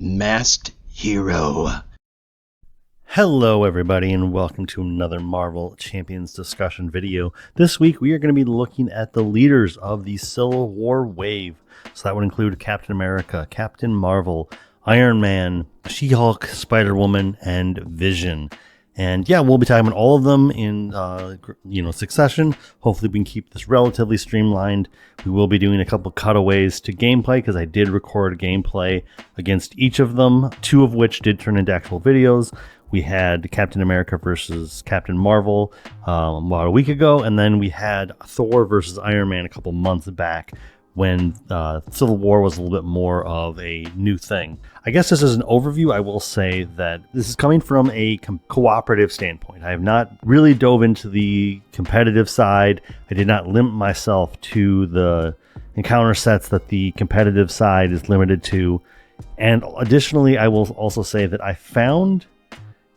Masked Hero. Hello everybody and welcome to another Marvel Champions discussion video. This week we are going to be looking at the leaders of the Civil War wave. So that would include Captain America, Captain Marvel, Iron Man, She-Hulk, Spider-Woman, and Vision. And yeah, we'll be talking about all of them in succession. Hopefully we can keep this relatively streamlined. We will be doing a couple cutaways to gameplay because I did record gameplay against each of them, two of which did turn into actual videos. We had Captain America versus Captain Marvel about a week ago, and then we had Thor versus Iron Man a couple months back when Civil War was a little bit more of a new thing. I guess this is an overview. I will say that this is coming from a cooperative standpoint. I have not really dove into the competitive side. I did not limit myself to the encounter sets that the competitive side is limited to. And additionally, I will also say that I found,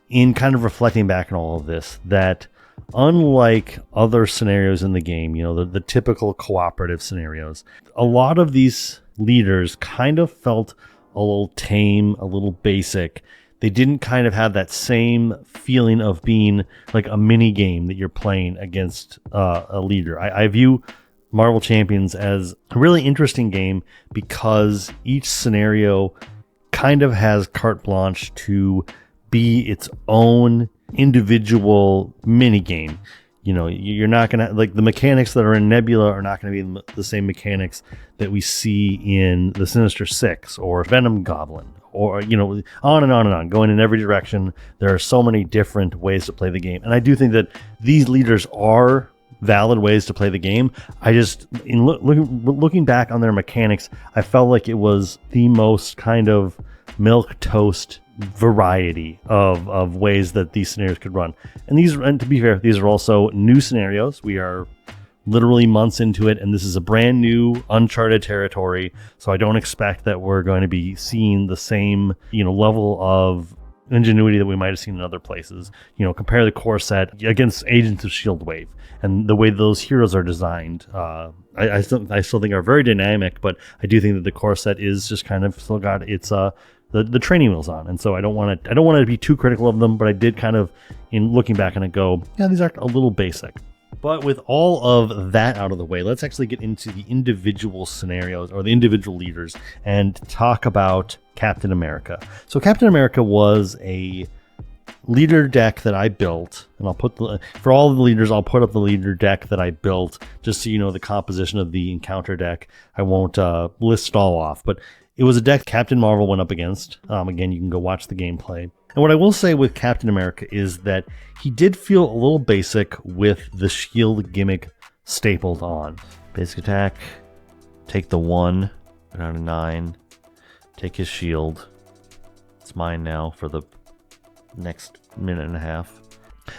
in kind of reflecting back on all of this, that unlike other scenarios in the game, the typical cooperative scenarios, a lot of these leaders kind of felt a little tame, a little basic. They didn't kind of have that same feeling of being like a mini game that you're playing against a leader. I view Marvel Champions as a really interesting game because each scenario kind of has carte blanche to be its own individual mini game. You're not gonna, like, the mechanics that are in Nebula are not going to be the same mechanics that we see in the Sinister Six or Venom Goblin, or on and on and on, going in every direction. There are so many different ways to play the game, and I do think that these leaders are valid ways to play the game. I just, in looking back on their mechanics, I felt like it was the most kind of milquetoast variety of ways that these scenarios could run. And to be fair, these are also new scenarios. We are literally months into it, and this is a brand new uncharted territory, so I don't expect that we're going to be seeing the same level of ingenuity that we might have seen in other places. Compare the core set against Agents of S.H.I.E.L.D. wave and the way those heroes are designed. I still think are very dynamic, but I do think that the core set is just kind of still got its the training wheels on, and so I don't want to be too critical of them, but I did kind of, in looking back on it, go, yeah, these are a little basic. But with all of that out of the way, let's actually get into the individual scenarios or the individual leaders and talk about Captain America. So Captain America was a leader deck that I built, and I'll put for all of the leaders, I'll put up the leader deck that I built just so you know the composition of the encounter deck. I won't list it all off, but it was a deck Captain Marvel went up against. Again, you can go watch the gameplay. And what I will say with Captain America is that he did feel a little basic with the shield gimmick stapled on. Basic attack, take the 1, go down to 9, take his shield. It's mine now for the next minute and a half.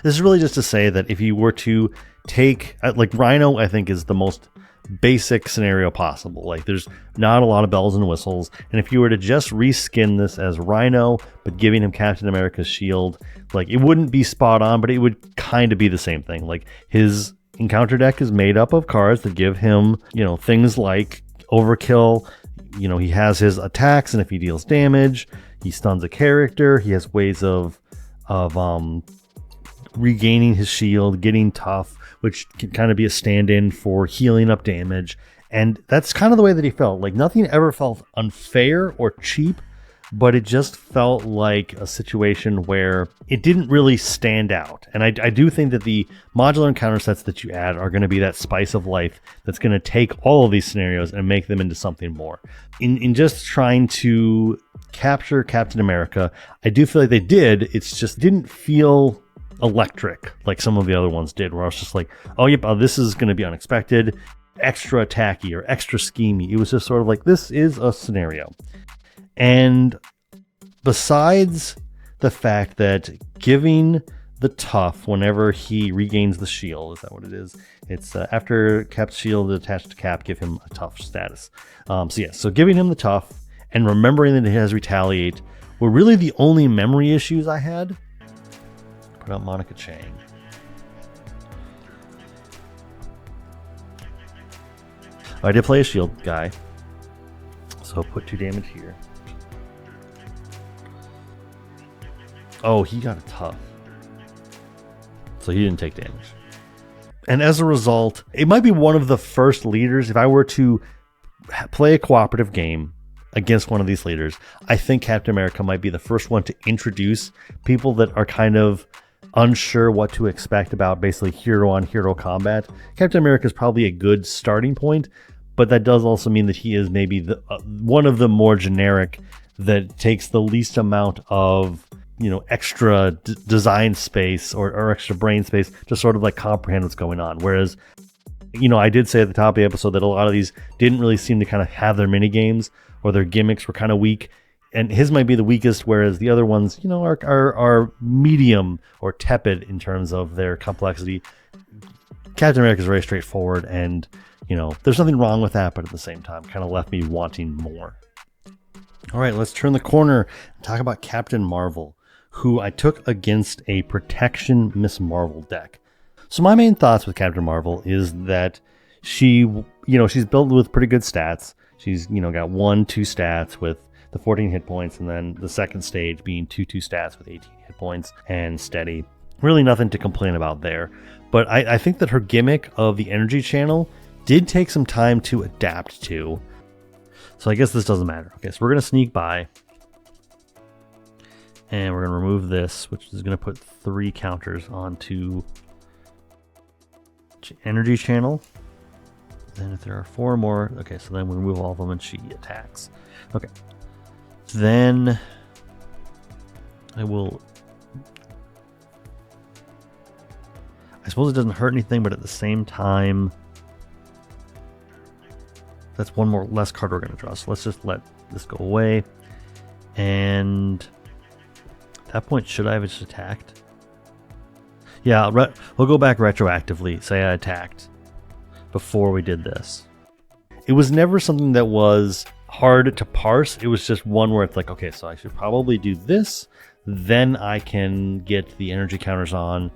This is really just to say that if you were to take, like, Rhino, I think is the most basic scenario possible. Like, there's not a lot of bells and whistles, and if you were to just reskin this as Rhino but giving him Captain America's shield, like, it wouldn't be spot on, but it would kind of be the same thing. Like, his encounter deck is made up of cards that give him things like overkill. He has his attacks, and if he deals damage, he stuns a character. He has ways of regaining his shield, getting tough, which can kind of be a stand-in for healing up damage. And that's kind of the way that he felt. Like, nothing ever felt unfair or cheap, but it just felt like a situation where it didn't really stand out. And I do think that the modular encounter sets that you add are going to be that spice of life that's going to take all of these scenarios and make them into something more. In just trying to capture Captain America, I do feel like they did. It's just didn't feel electric like some of the other ones did, where I was just like, oh yep, this is going to be unexpected, extra attacky or extra schemey. It was just sort of like, this is a scenario. And besides the fact that giving the tough whenever he regains the shield, is that what it is? It's after Cap's shield is attached to Cap, give him a tough status. So giving him the tough and remembering that he has retaliate were really the only memory issues I had. Put out Monica Chang. I did play a shield guy, so put 2 damage here. Oh, he got a tough. So he didn't take damage. And as a result, it might be one of the first leaders. If I were to play a cooperative game against one of these leaders, I think Captain America might be the first one to introduce people that are kind of unsure what to expect about basically hero-on-hero combat. Captain America is probably a good starting point, but that does also mean that he is maybe the one of the more generic that takes the least amount of extra design space or extra brain space to sort of like comprehend what's going on. Whereas, I did say at the top of the episode that a lot of these didn't really seem to kind of have their mini games, or their gimmicks were kind of weak. And his might be the weakest, whereas the other ones, are medium or tepid in terms of their complexity. Captain America is very straightforward, and there's nothing wrong with that, but at the same time, kind of left me wanting more. All right, let's turn the corner and talk about Captain Marvel, who I took against a Protection Miss Marvel deck. So my main thoughts with Captain Marvel is that she's built with pretty good stats. She's, got 1-2 stats with the 14 hit points, and then the second stage being 2-2 stats with 18 hit points and steady. Really nothing to complain about there. But I think that her gimmick of the energy channel did take some time to adapt to. So I guess this doesn't matter. Okay, so we're going to sneak by. And we're going to remove this, which is going to put 3 counters onto energy channel. Then if there are 4 more, okay, so then we remove all of them and she attacks. Okay. Then I suppose it doesn't hurt anything, but at the same time, that's one more less card we're going to draw. So let's just let this go away. And at that point, should I have just attacked? Yeah, we'll go back retroactively. Say I attacked before we did this. It was never something that was hard to parse. It was just one where it's like, okay, so I should probably do this. Then I can get the energy counters on.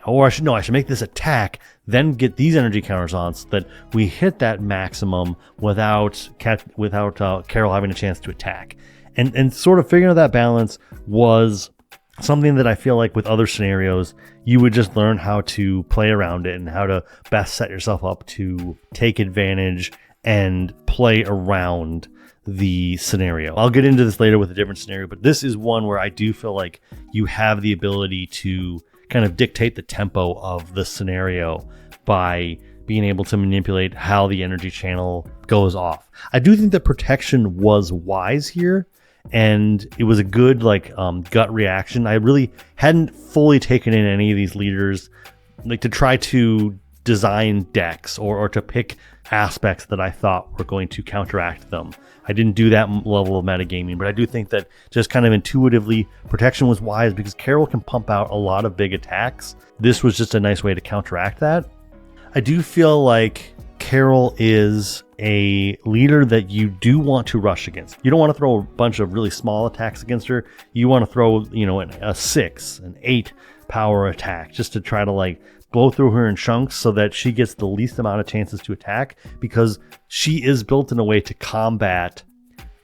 Or I should make this attack, then get these energy counters on so that we hit that maximum without Carol having a chance to attack. And sort of figuring out that balance was something that I feel like with other scenarios, you would just learn how to play around it and how to best set yourself up to take advantage and play around the scenario. I'll get into this later with a different scenario, but this is one where I do feel like you have the ability to kind of dictate the tempo of the scenario by being able to manipulate how the energy channel goes off. I do think that protection was wise here, and it was a good gut reaction. I really hadn't fully taken in any of these leaders, to try to design decks or to pick aspects that I thought were going to counteract them. I didn't do that level of metagaming, but I do think that just kind of intuitively, protection was wise because Carol can pump out a lot of big attacks. This was just a nice way to counteract that. I do feel like Carol is a leader that you do want to rush against. You don't want to throw a bunch of really small attacks against her. You want to throw, a 6, an 8 power attack just to try to blow through her in chunks so that she gets the least amount of chances to attack, because she is built in a way to combat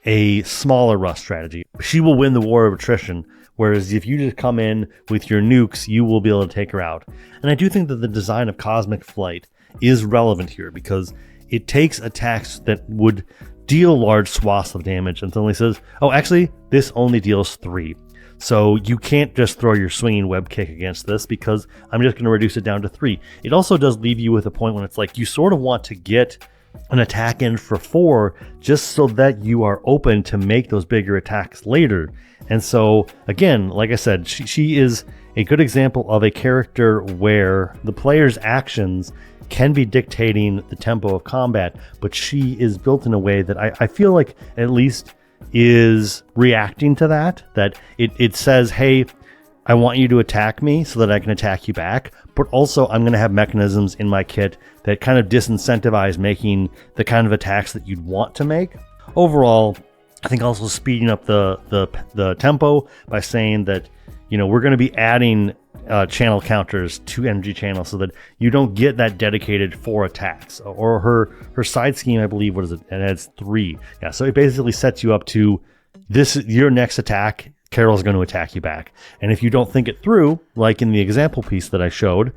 a smaller rush strategy. She will win the war of attrition, whereas if you just come in with your nukes, you will be able to take her out. And I do think that the design of Cosmic Flight is relevant here because it takes attacks that would deal large swaths of damage and suddenly says, oh, actually, this only deals 3. So you can't just throw your swinging web kick against this because I'm just going to reduce it down to 3. It also does leave you with a point when it's like you sort of want to get an attack in for 4 just so that you are open to make those bigger attacks later. And so, again, like I said, she is a good example of a character where the player's actions can be dictating the tempo of combat, but she is built in a way that I feel like at least is reacting to that it says, hey, I want you to attack me so that I can attack you back, but also I'm going to have mechanisms in my kit that kind of disincentivize making the kind of attacks that you'd want to make. Overall, I think also speeding up the tempo by saying that, we're going to be adding channel counters to energy channel so that you don't get that dedicated 4 attacks. Or her side scheme, I believe, what is it? It adds 3. Yeah, so it basically sets you up to your next attack Carol's going to attack you back. And if you don't think it through, like in the example piece that I showed,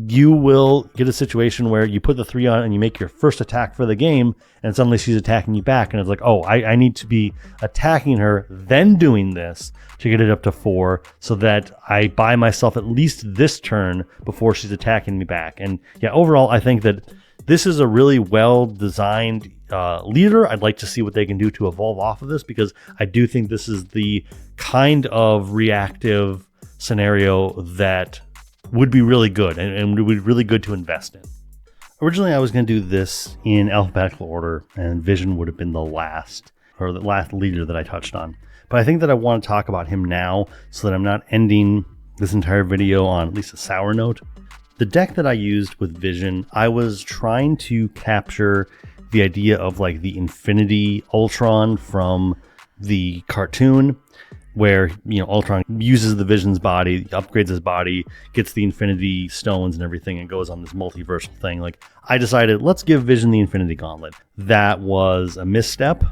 you will get a situation where you put the 3 on and you make your first attack for the game, and suddenly she's attacking you back, and it's like, oh, I need to be attacking her, then doing this to get it up to 4, so that I buy myself at least this turn before she's attacking me back. And yeah, overall, I think that this is a really well-designed leader. I'd like to see what they can do to evolve off of this, because I do think this is the kind of reactive scenario that would be really good and would be really good to invest in. Originally, I was going to do this in alphabetical order, and Vision would have been the last leader that I touched on. But I think that I want to talk about him now so that I'm not ending this entire video on at least a sour note. The deck that I used with Vision, I was trying to capture the idea of like the Infinity Ultron from the cartoon, where, you know, Ultron uses the Vision's body, upgrades his body, gets the Infinity Stones and everything, and goes on this multiversal thing. Like, I decided, let's give Vision the Infinity Gauntlet. That was a misstep,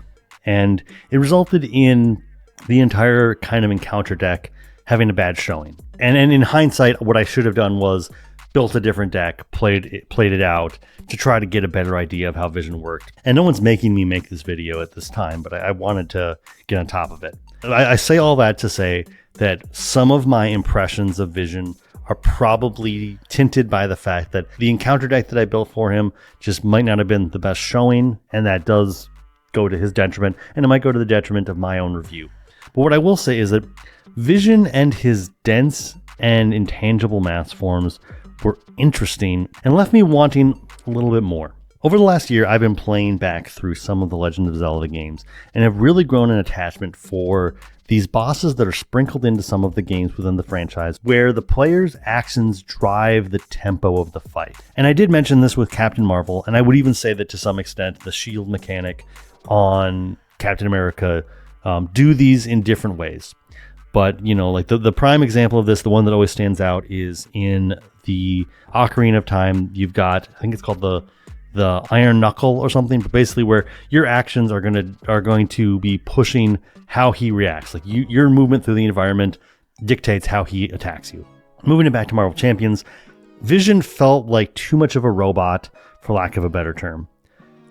and it resulted in the entire kind of encounter deck having a bad showing. And in hindsight, what I should have done was built a different deck, played it out to try to get a better idea of how Vision worked. And no one's making me make this video at this time, but I wanted to get on top of it. I say all that to say that some of my impressions of Vision are probably tinted by the fact that the encounter deck that I built for him just might not have been the best showing, and that does go to his detriment, and it might go to the detriment of my own review. But what I will say is that Vision and his dense and intangible mass forms were interesting and left me wanting a little bit more. Over the last year, I've been playing back through some of the Legend of Zelda games and have really grown an attachment for these bosses that are sprinkled into some of the games within the franchise, where the player's actions drive the tempo of the fight. And I did mention this with Captain Marvel, and I would even say that to some extent the shield mechanic on Captain America do these in different ways. But, you know, like the prime example of this, the one that always stands out, is in the Ocarina of Time. You've got, I think it's called the Iron Knuckle or something, but basically where your actions are going to be pushing how he reacts. Like your movement through the environment dictates how he attacks you. Moving it back to Marvel Champions, Vision felt like too much of a robot, for lack of a better term.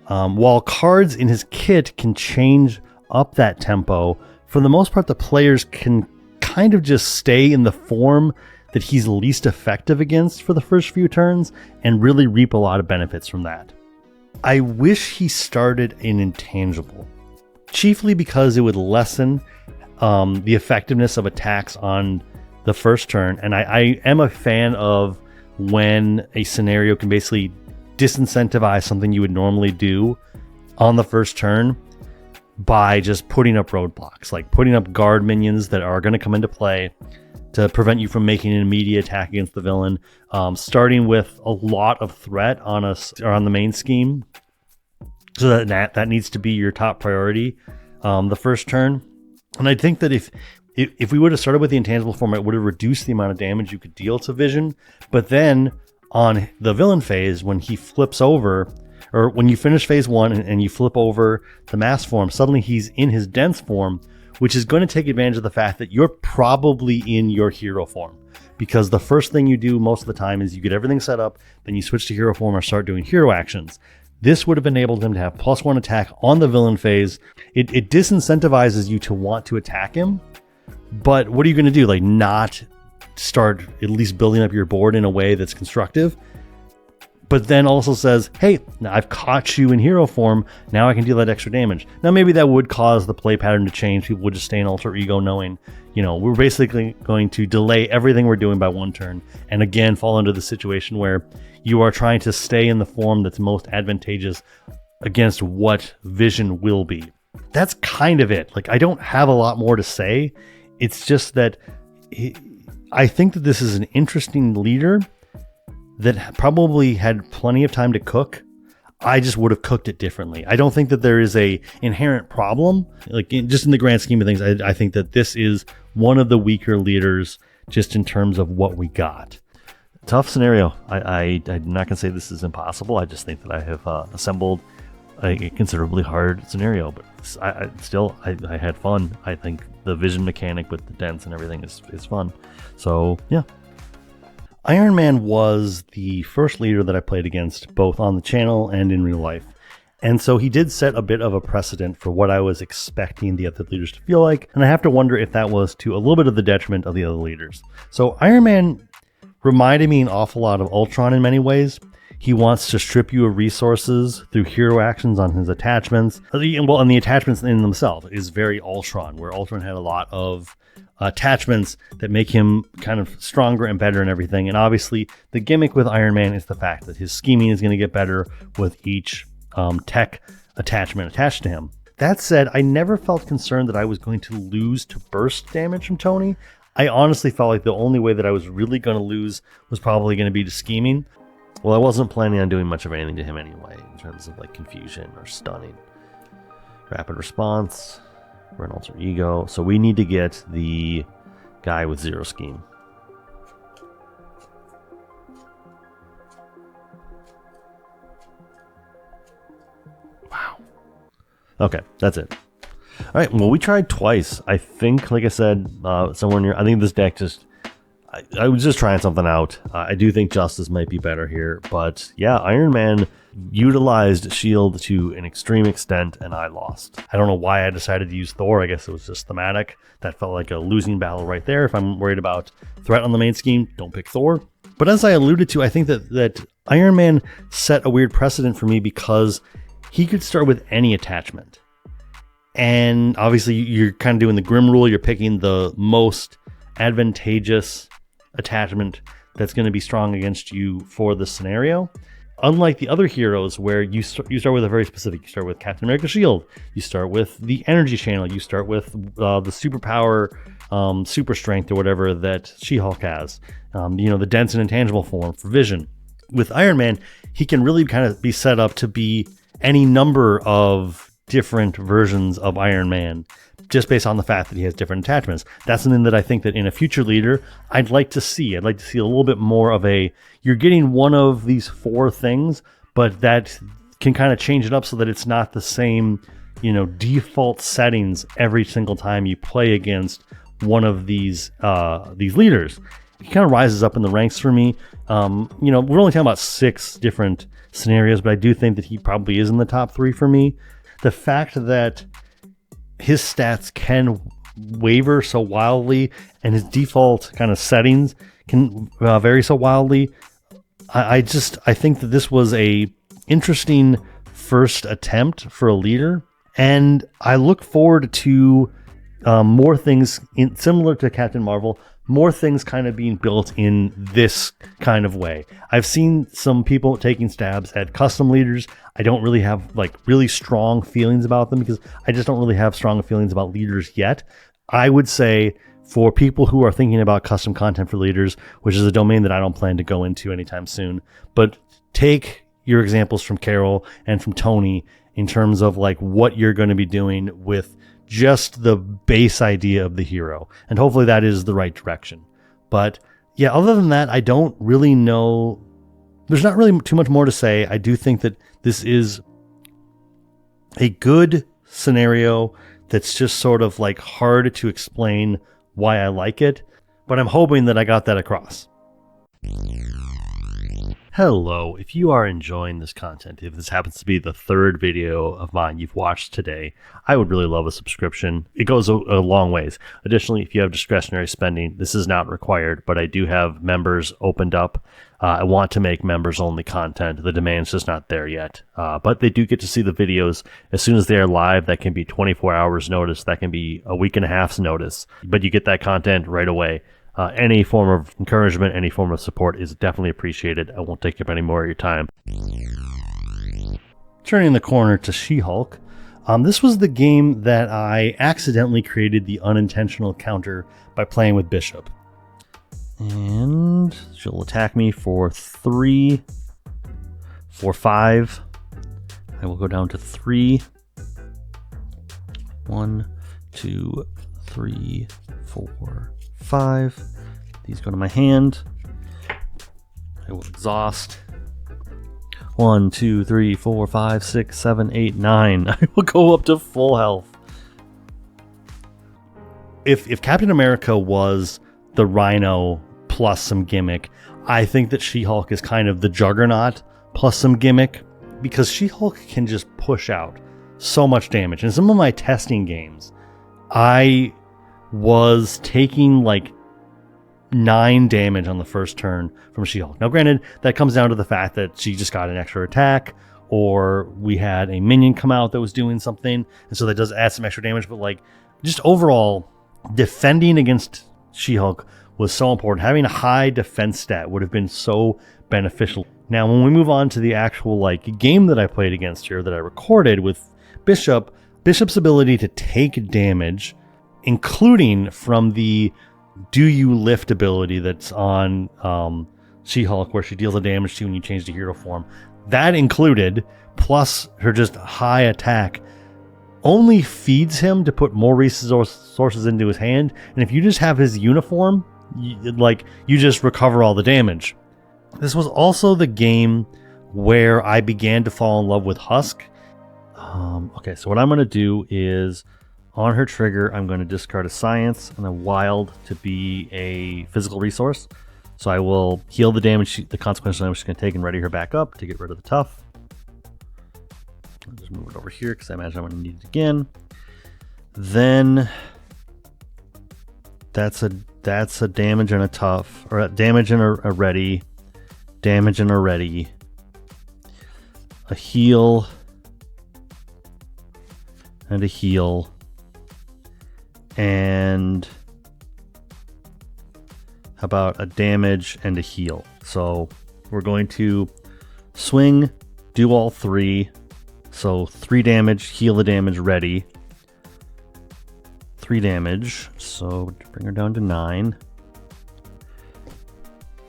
While cards in his kit can change up that tempo, for the most part, the players can kind of just stay in the form that he's least effective against for the first few turns and really reap a lot of benefits from that. I wish he started in Intangible, chiefly because it would lessen the effectiveness of attacks on the first turn. And I am a fan of when a scenario can basically disincentivize something you would normally do on the first turn by just putting up roadblocks, like putting up guard minions that are going to come into play to prevent you from making an immediate attack against the villain, starting with a lot of threat on the main scheme, so that needs to be your top priority the first turn. And I think that if we would have started with the intangible form, it would have reduced the amount of damage you could deal to Vision. But then on the villain phase, when he flips over, or when you finish phase 1 and you flip over the mass form, suddenly he's in his dense form, which is going to take advantage of the fact that you're probably in your hero form. Because the first thing you do most of the time is you get everything set up, then you switch to hero form or start doing hero actions. This would have enabled him to have +1 attack on the villain phase. It disincentivizes you to want to attack him, but what are you going to do? Like, not start at least building up your board in a way that's constructive? But then also says, hey, now I've caught you in hero form, now I can deal that extra damage. Now maybe that would cause the play pattern to change. People would just stay in alter ego knowing, you know, we're basically going to delay everything we're doing by 1 turn, and again fall into the situation where you are trying to stay in the form that's most advantageous against what Vision will be. That's kind of it. Like, I don't have a lot more to say. It's just that I think that this is an interesting leader that probably had plenty of time to cook. I just would have cooked it differently. I don't think that there is a inherent problem. Like, just in the grand scheme of things, I think that this is one of the weaker leaders just in terms of what we got. Tough scenario. I'm not going to say this is impossible. I just think that I have assembled a considerably hard scenario, but I had fun. I think the vision mechanic with the dents and everything is fun. So yeah. Iron Man was the first leader that I played against, both on the channel and in real life. And so he did set a bit of a precedent for what I was expecting the other leaders to feel like. And I have to wonder if that was to a little bit of the detriment of the other leaders. So Iron Man reminded me an awful lot of Ultron in many ways. He wants to strip you of resources through hero actions on his attachments. Well, and the attachments in themselves is very Ultron, where Ultron had a lot of attachments that make him kind of stronger and better and everything. And obviously, the gimmick with Iron Man is the fact that his scheming is going to get better with each tech attachment attached to him. That said, I never felt concerned that I was going to lose to burst damage from Tony. I honestly felt like the only way that I was really going to lose was probably going to be to scheming. Well, I wasn't planning on doing much of anything to him anyway, in terms of like confusion or stunning. Rapid response. We're an alter ego. So we need to get the guy with 0 scheme. Wow. Okay, that's it. All right, well, we tried twice. I think, like I said, somewhere near... I think this deck just... I was just trying something out. I do think Justice might be better here. But yeah, Iron Man utilized Shield to an extreme extent, and I lost. I don't know why I decided to use Thor. I guess it was just thematic. That felt like a losing battle right there. If I'm worried about threat on the main scheme, don't pick Thor. But as I alluded to, I think that Iron Man set a weird precedent for me because he could start with any attachment. And obviously, you're kind of doing the Grim rule. You're picking the most advantageous attachment that's going to be strong against you for the scenario. Unlike the other heroes where you start with a very specific, you start with Captain America Shield, you start with the energy channel, you start with the superpower, super strength or whatever that She-Hulk has, the dense and intangible form for Vision. With Iron Man, he can really kind of be set up to be any number of different versions of Iron Man, just based on the fact that he has different attachments. That's something that I think that in a future leader, I'd like to see. I'd like to see a little bit more of you're getting one of these 4 things, but that can kind of change it up so that it's not the same, default settings every single time you play against one of these leaders. He kind of rises up in the ranks for me. We're only talking about 6 different scenarios, but I do think that he probably is in the top 3 for me. The fact that his stats can waver so wildly and his default kind of settings can vary so wildly. I think that this was a interesting first attempt for a leader, and I look forward to more things similar to Captain Marvel, more things kind of being built in this kind of way. I've seen some people taking stabs at custom leaders. I don't really have really strong feelings about them because I just don't really have strong feelings about leaders yet. I would say for people who are thinking about custom content for leaders, which is a domain that I don't plan to go into anytime soon, but take your examples from Carol and from Tony in terms of what you're going to be doing with just the base idea of the hero. And hopefully that is the right direction. But yeah, other than that, I don't really know. There's not really too much more to say. I do think that this is a good scenario that's just sort of hard to explain why I like it, but I'm hoping that I got that across. Hello, if you are enjoying this content, if this happens to be the 3rd video of mine you've watched today, I would really love a subscription. It goes a long ways. Additionally, if you have discretionary spending, this is not required, but I do have members opened up. I want to make members only content. The demand's just not there yet, but they do get to see the videos as soon as they are live. That can be 24 hours notice. That can be a week and a half's notice, but you get that content right away. Any form of encouragement, any form of support is definitely appreciated. I won't take up any more of your time. Turning the corner to She-Hulk. This was the game that I accidentally created the unintentional counter by playing with Bishop. And she'll attack me for 3, for 5. I will go down to 3. 1, 2, 3, 4, 5. These go to my hand. I will exhaust. 1, 2, 3, 4, 5, 6, 7, 8, 9. I will go up to full health. if Captain America was the Rhino plus some gimmick, I think that She-Hulk is kind of the Juggernaut plus some gimmick, because She-Hulk can just push out so much damage. In some of my testing games, I was taking like 9 damage on the first turn from She-Hulk. Now granted, that comes down to the fact that she just got an extra attack, or we had a minion come out that was doing something, and so that does add some extra damage. But like, just overall, defending against She-Hulk was so important. Having a high defense stat would have been so beneficial. Now when we move on to the actual like game that I played against her, that I recorded with Bishop's ability to take damage, including from the Do You Lift ability that's on She-Hulk, where she deals the damage to you when you change to hero form. That included, plus her just high attack, only feeds him to put more resources into his hand. And if you just have his uniform, you just recover all the damage. This was also the game where I began to fall in love with Husk. Okay, so what I'm going to do is, on her trigger, I'm going to discard a science and a wild to be a physical resource. So I will heal the damage, the consequential damage she's going to take, and ready her back up to get rid of the tough. I'll just move it over here because I imagine I'm going to need it again. Then that's a damage and a tough, or a damage and a ready, damage and a ready, a heal and a heal, and how about a damage and a heal? So we're going to swing, do all 3. So 3 damage, heal the damage, ready. 3 damage, so bring her down to 9.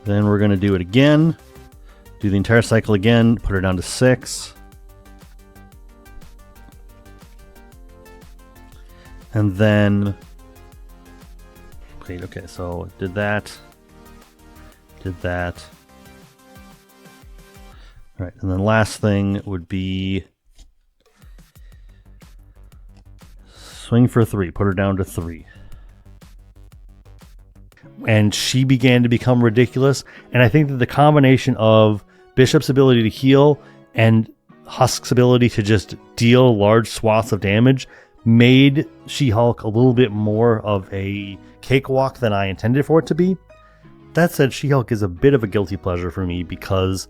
Then we're going to do it again. Do the entire cycle again, put her down to 6. And then, okay, so did that. All right, and then last thing would be swing for 3, put her down to 3. And she began to become ridiculous. And I think that the combination of Bishop's ability to heal and Husk's ability to just deal large swaths of damage made She-Hulk a little bit more of a cakewalk than I intended for it to be. That said, She-Hulk is a bit of a guilty pleasure for me because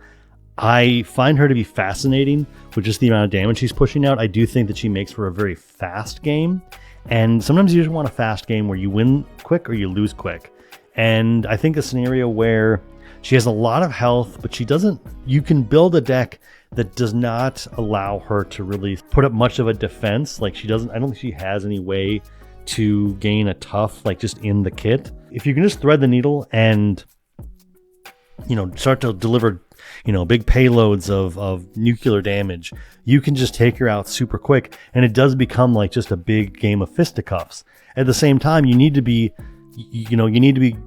I find her to be fascinating with just the amount of damage she's pushing out. I do think that she makes for a very fast game, and sometimes you just want a fast game where you win quick or you lose quick. And I think a scenario where she has a lot of health, but you can build a deck that does not allow her to really put up much of a defense. Like I don't think she has any way to gain a tough, like just in the kit. If you can just thread the needle and, start to deliver, big payloads of nuclear damage, you can just take her out super quick. And it does become like just a big game of fisticuffs. At the same time, you need to be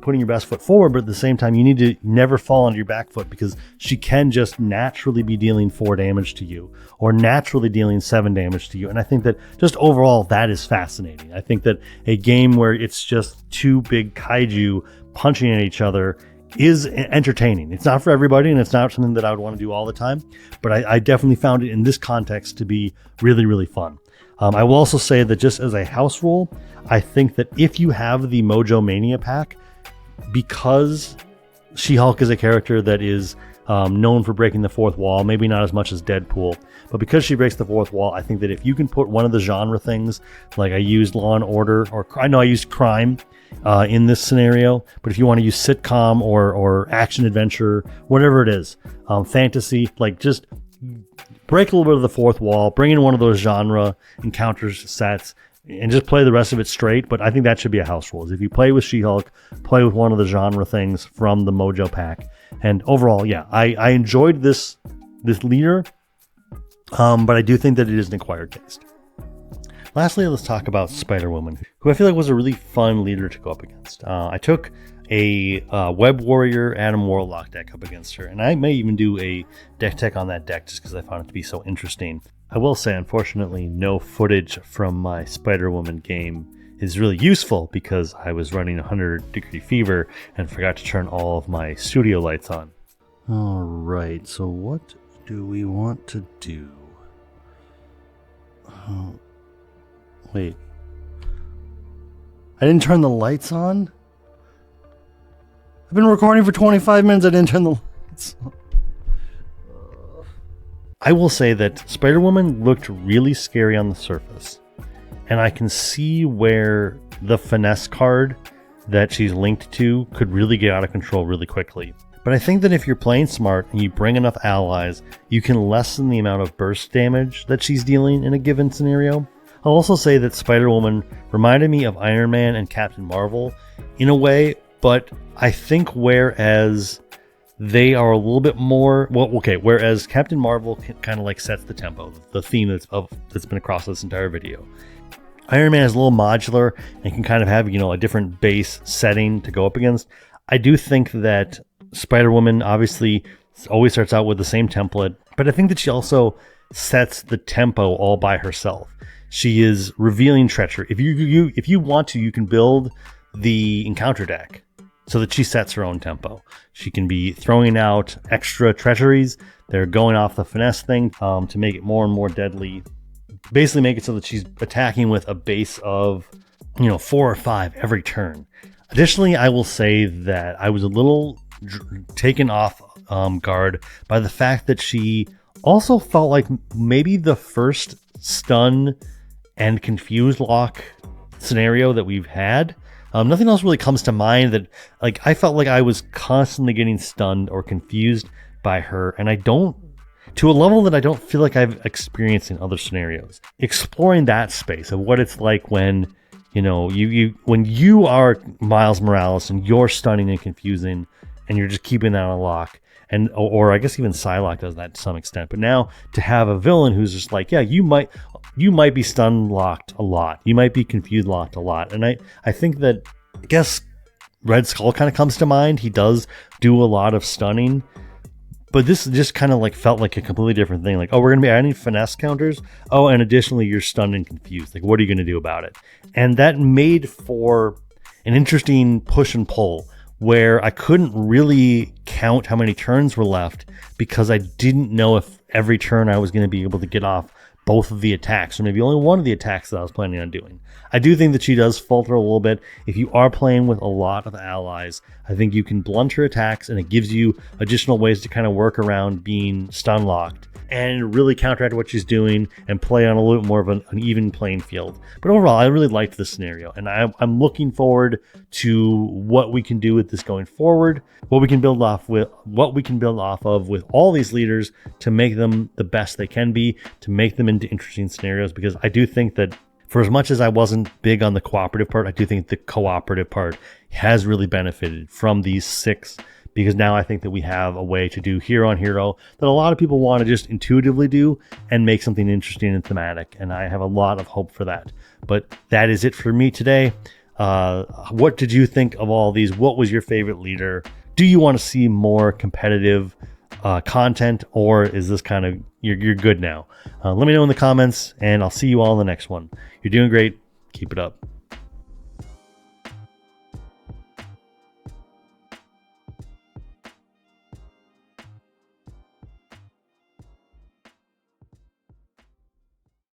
putting your best foot forward, but at the same time, you need to never fall onto your back foot, because she can just naturally be dealing 4 damage to you or naturally dealing 7 damage to you. And I think that just overall, that is fascinating. I think that a game where it's just 2 big kaiju punching at each other is entertaining. It's not for everybody, and it's not something that I would want to do all the time, but I definitely found it in this context to be really, really fun. I will also say that just as a house rule, I think that if you have the Mojo Mania pack, because She-Hulk is a character that is known for breaking the 4th wall, maybe not as much as Deadpool, but because she breaks the 4th wall, I think that if you can put one of the genre things, like I used Law and Order, or I know I used crime in this scenario, but if you want to use sitcom or action adventure, whatever it is, fantasy, like just break a little bit of the 4th wall, bring in one of those genre encounters sets, and just play the rest of it straight. But I think that should be a house rule. If you play with She-Hulk, play with one of the genre things from the Mojo pack. And overall, yeah, I enjoyed this leader, but I do think that it is an acquired taste. Lastly, let's talk about Spider-Woman, who I feel like was a really fun leader to go up against. I took a Web Warrior Adam Warlock deck up against her, and I may even do a deck tech on that deck just because I found it to be so interesting. I will say, unfortunately, no footage from my Spider-Woman game is really useful because I was running 100-degree fever and forgot to turn all of my studio lights on. All right, so what do we want to do? Wait. I didn't turn the lights on? I've been recording for 25 minutes. I didn't turn the lights on. I will say that Spider-Woman looked really scary on the surface. And I can see where the finesse card that she's linked to could really get out of control really quickly. But I think that if you're playing smart and you bring enough allies, you can lessen the amount of burst damage that she's dealing in a given scenario. I'll also say that Spider-Woman reminded me of Iron Man and Captain Marvel in a way, but I think whereas they are a little bit more, whereas Captain Marvel kind of like sets the tempo, the theme that's been across this entire video. Iron Man is a little modular and can kind of have, a different base setting to go up against. I do think that Spider-Woman obviously always starts out with the same template, but I think that she also sets the tempo all by herself. She is revealing treachery. If you want to, you can build the encounter deck so that she sets her own tempo. She can be throwing out extra treacheries. They're going off the finesse thing to make it more and more deadly. Basically make it so that she's attacking with a base of 4 or 5 every turn. Additionally, I will say that I was a little taken off guard by the fact that she also felt like maybe the first stun and confused lock scenario that we've had. Nothing else really comes to mind that, I felt like I was constantly getting stunned or confused by her, and to a level that I don't feel like I've experienced in other scenarios. Exploring that space of what it's like when, when you are Miles Morales and you're stunning and confusing and you're just keeping that on lock, or I guess even Psylocke does that to some extent. But now to have a villain who's just like, yeah, you might be stun locked a lot. You might be confused locked a lot. And I think that, I guess Red Skull kind of comes to mind. He does do a lot of stunning. But this just kind of felt like a completely different thing. We're going to be adding finesse counters. Oh, and additionally, you're stunned and confused. What are you going to do about it? And that made for an interesting push and pull where I couldn't really count how many turns were left because I didn't know if every turn I was going to be able to get off both of the attacks, or maybe only one of the attacks that I was planning on doing. I do think that she does falter a little bit. If you are playing with a lot of allies, I think you can blunt her attacks, and it gives you additional ways to kind of work around being stun locked and really counteract what she's doing and play on a little bit more of an even playing field. But overall, I really liked this scenario, and I'm looking forward to what we can do with this going forward, what we can build off of with all these leaders to make them the best they can be, to make them into interesting scenarios, because I do think that for as much as I wasn't big on the cooperative part, I do think the cooperative part has really benefited from these 6, because now I think that we have a way to do hero on hero that a lot of people want to just intuitively do and make something interesting and thematic. And I have a lot of hope for that. But that is it for me today. What did you think of all these? What was your favorite leader? Do you want to see more competitive content, or is this kind of, you're good now? Let me know in the comments, and I'll see you all in the next one. You're doing great. Keep it up.